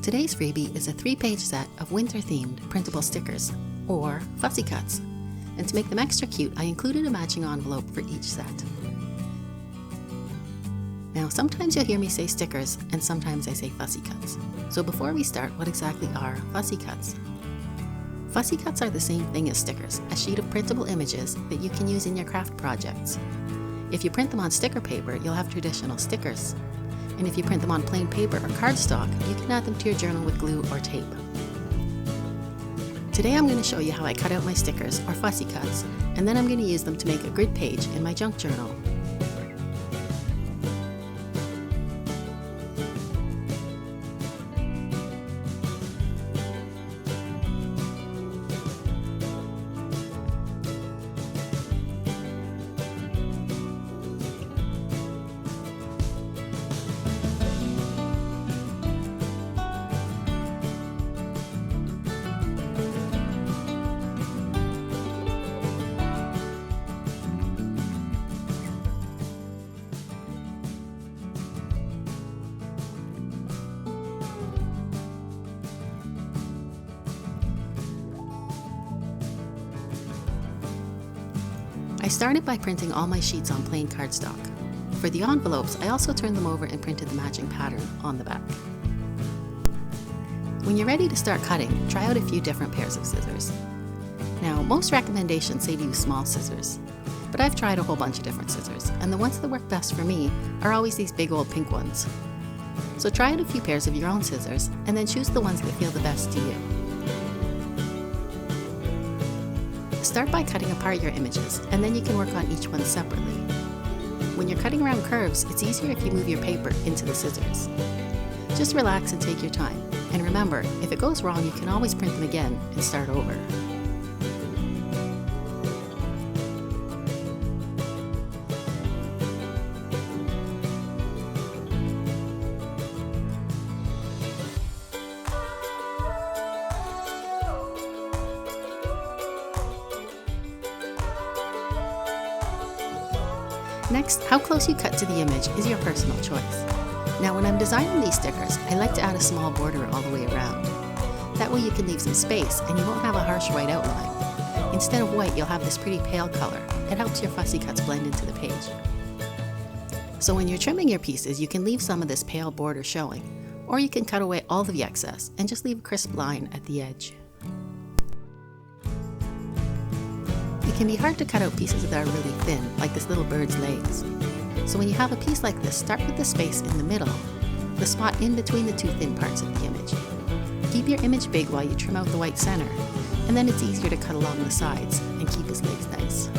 Today's freebie is a 3-page set of winter-themed printable stickers, or Fussy cuts. And to make them extra cute, I included a matching envelope for each set. Now, sometimes you'll hear me say stickers, and sometimes I say Fussy cuts. So before we start, what exactly are Fussy cuts? Fussy cuts are the same thing as stickers, a sheet of printable images that you can use in your craft projects. If you print them on sticker paper, you'll have traditional stickers. And if you print them on plain paper or cardstock, you can add them to your journal with glue or tape. Today I'm going to show you how I cut out my stickers, or Fussy cuts, and then I'm going to use them to make a grid page in my junk journal. I started by printing all my sheets on plain cardstock. For the envelopes, I also turned them over and printed the matching pattern on the back. When you're ready to start cutting, try out a few different pairs of scissors. Now, most recommendations say to use small scissors, but I've tried a whole bunch of different scissors, and the ones that work best for me are always these big old pink ones. So try out a few pairs of your own scissors, and then choose the ones that feel the best to you. Start by cutting apart your images, and then you can work on each one separately. When you're cutting around curves, it's easier if you move your paper into the scissors. Just relax and take your time. And remember, if it goes wrong, you can always print them again and start over. Next, how close you cut to the image is your personal choice. Now, when I'm designing these stickers, I like to add a small border all the way around. That way you can leave some space and you won't have a harsh white outline. Instead of white, you'll have this pretty pale color. It helps your Fussy cuts blend into the page. So when you're trimming your pieces, you can leave some of this pale border showing, or you can cut away all of the excess and just leave a crisp line at the edge. It can be hard to cut out pieces that are really thin, like this little bird's legs. So when you have a piece like this, start with the space in the middle, the spot in between the two thin parts of the image. Keep your image big while you trim out the white center, and then it's easier to cut along the sides and keep his legs nice.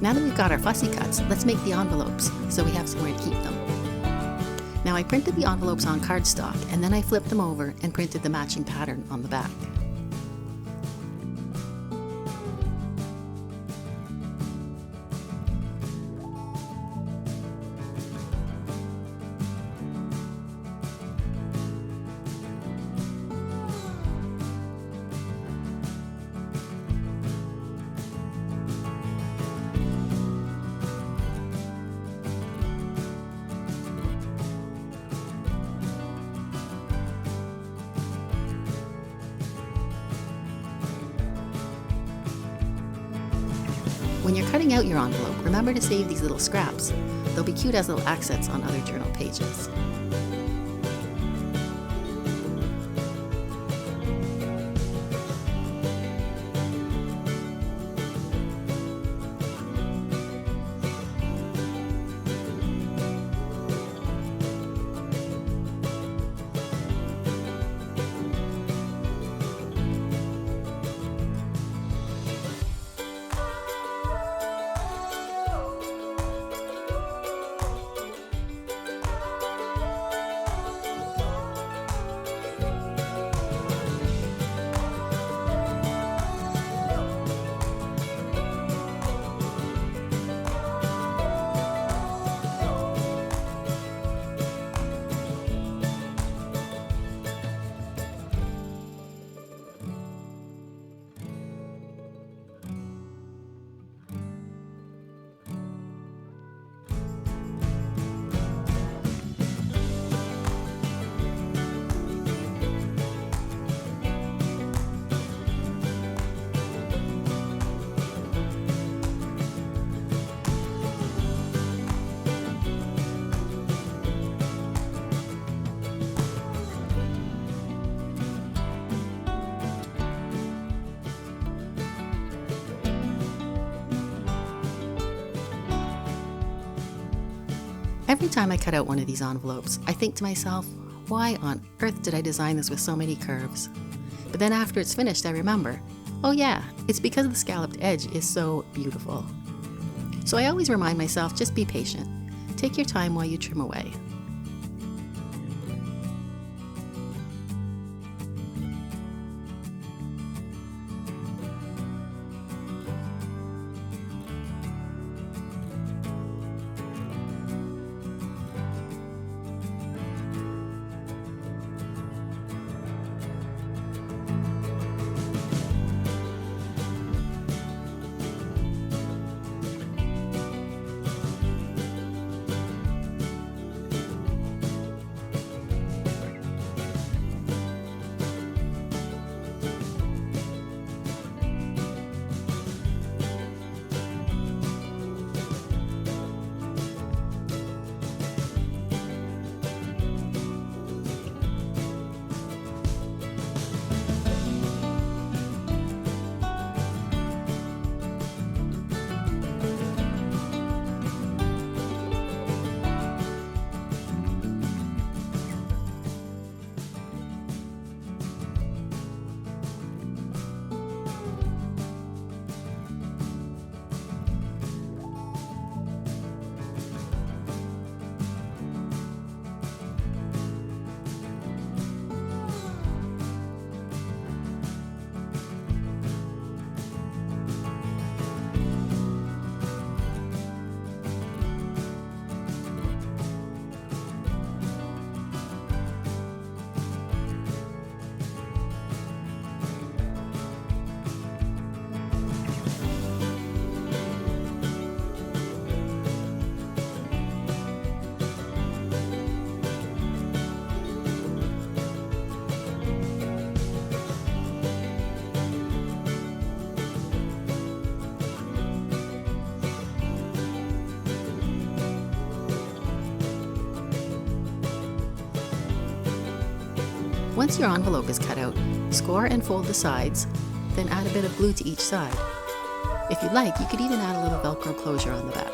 Now that we've got our Fussy cuts, let's make the envelopes so we have somewhere to keep them. Now I printed the envelopes on cardstock and then I flipped them over and printed the matching pattern on the back. When you're cutting out your envelope, remember to save these little scraps. They'll be cute as little accents on other journal pages. Every time I cut out one of these envelopes, I think to myself, why on earth did I design this with so many curves? But then after it's finished, I remember, oh yeah, it's because the scalloped edge is so beautiful. So I always remind myself, just be patient. Take your time while you trim away. Once your envelope is cut out, score and fold the sides, then add a bit of glue to each side. If you'd like, you could even add a little Velcro closure on the back.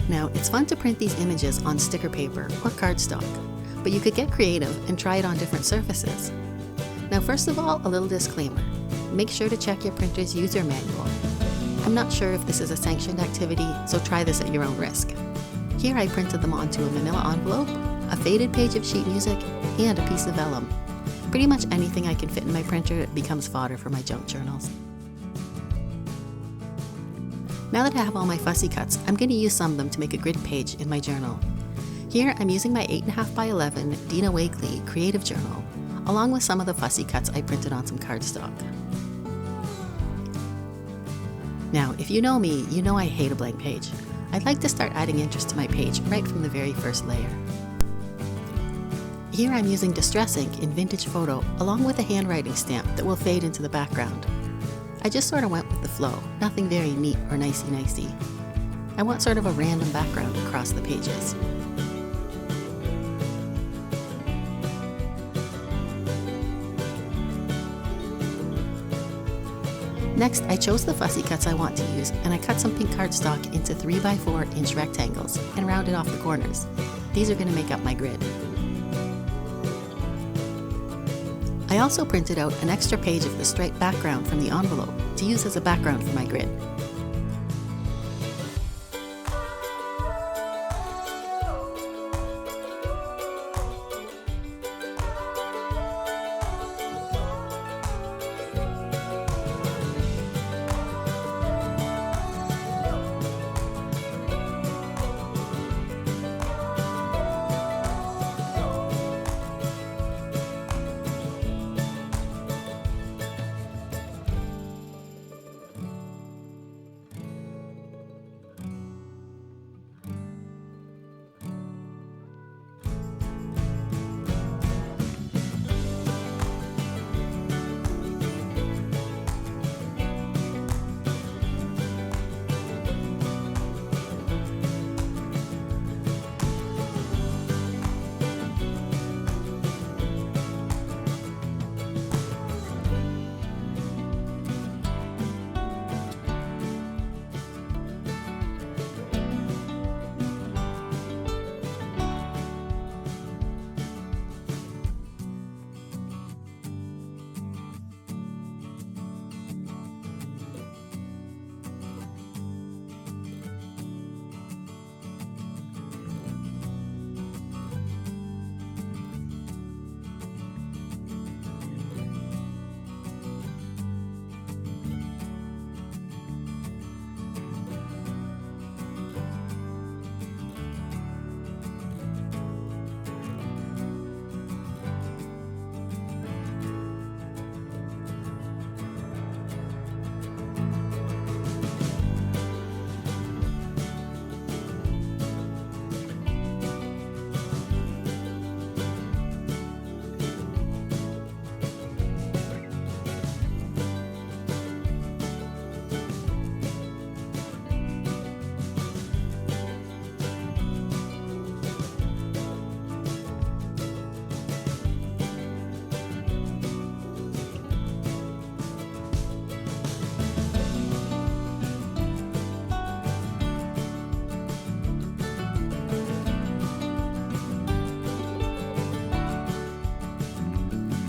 Now, it's fun to print these images on sticker paper or cardstock, but you could get creative and try it on different surfaces. Now, first of all, a little disclaimer. Make sure to check your printer's user manual. I'm not sure if this is a sanctioned activity, so try this at your own risk. Here I printed them onto a manila envelope, a faded page of sheet music, and a piece of vellum. Pretty much anything I can fit in my printer becomes fodder for my junk journals. Now that I have all my fussy cuts, I'm going to use some of them to make a grid page in my journal. Here I'm using my 8.5 by 11 Dina Wakley Creative Journal, along with some of the fussy cuts I printed on some cardstock. Now, if you know me, you know I hate a blank page. I'd like to start adding interest to my page right from the very first layer. Here I'm using Distress ink in Vintage Photo, along with a handwriting stamp that will fade into the background. I just sort of went with the flow, nothing very neat or nicey-nicey. I want sort of a random background across the pages. Next, I chose the fussy cuts I want to use, and I cut some pink cardstock into 3 by 4 inch rectangles and rounded off the corners. These are going to make up my grid. I also printed out an extra page of the striped background from the envelope to use as a background for my grid.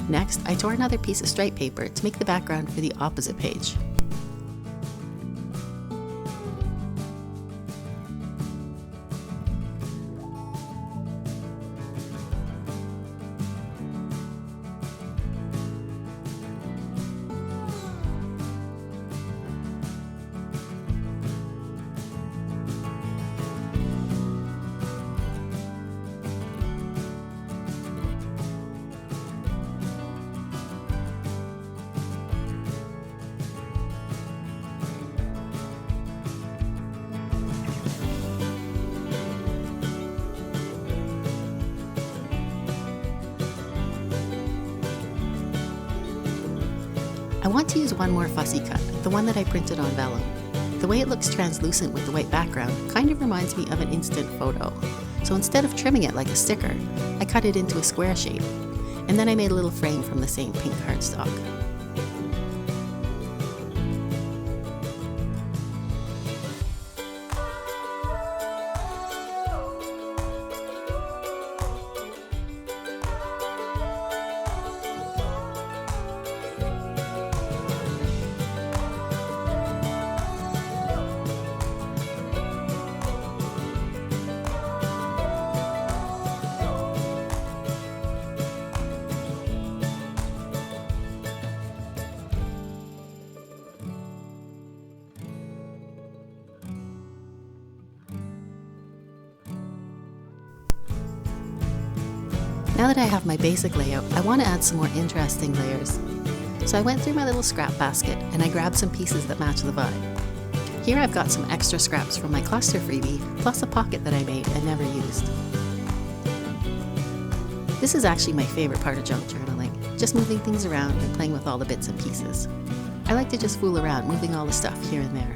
Next, I tore another piece of striped paper to make the background for the opposite page. I want to use one more fussy cut, the one that I printed on vellum. The way it looks translucent with the white background kind of reminds me of an instant photo. So instead of trimming it like a sticker, I cut it into a square shape. And then I made a little frame from the same pink cardstock. Now that I have my basic layout, I want to add some more interesting layers. So I went through my little scrap basket and I grabbed some pieces that match the vibe. Here I've got some extra scraps from my cluster freebie, plus a pocket that I made and never used. This is actually my favorite part of junk journaling, just moving things around and playing with all the bits and pieces. I like to just fool around, moving all the stuff here and there.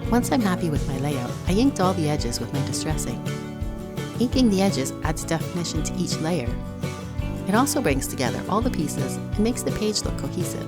Once I'm happy with my layout, I inked all the edges with my distress ink. Inking the edges adds definition to each layer. It also brings together all the pieces and makes the page look cohesive.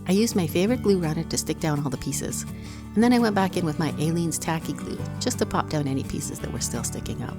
I used my favorite glue runner to stick down all the pieces, and then I went back in with my Aleene's tacky glue just to pop down any pieces that were still sticking up.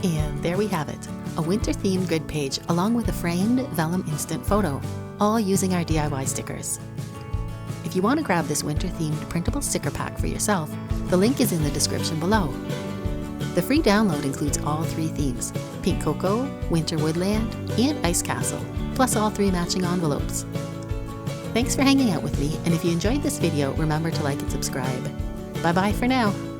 And there we have it, a winter-themed grid page along with a framed vellum instant photo, all using our DIY stickers. If you want to grab this winter-themed printable sticker pack for yourself, the link is in the description below. The free download includes all 3 themes, Pink Cocoa, Winter Woodland, and Ice Castle, plus all 3 matching envelopes. Thanks for hanging out with me, and if you enjoyed this video, remember to like and subscribe. Bye bye for now!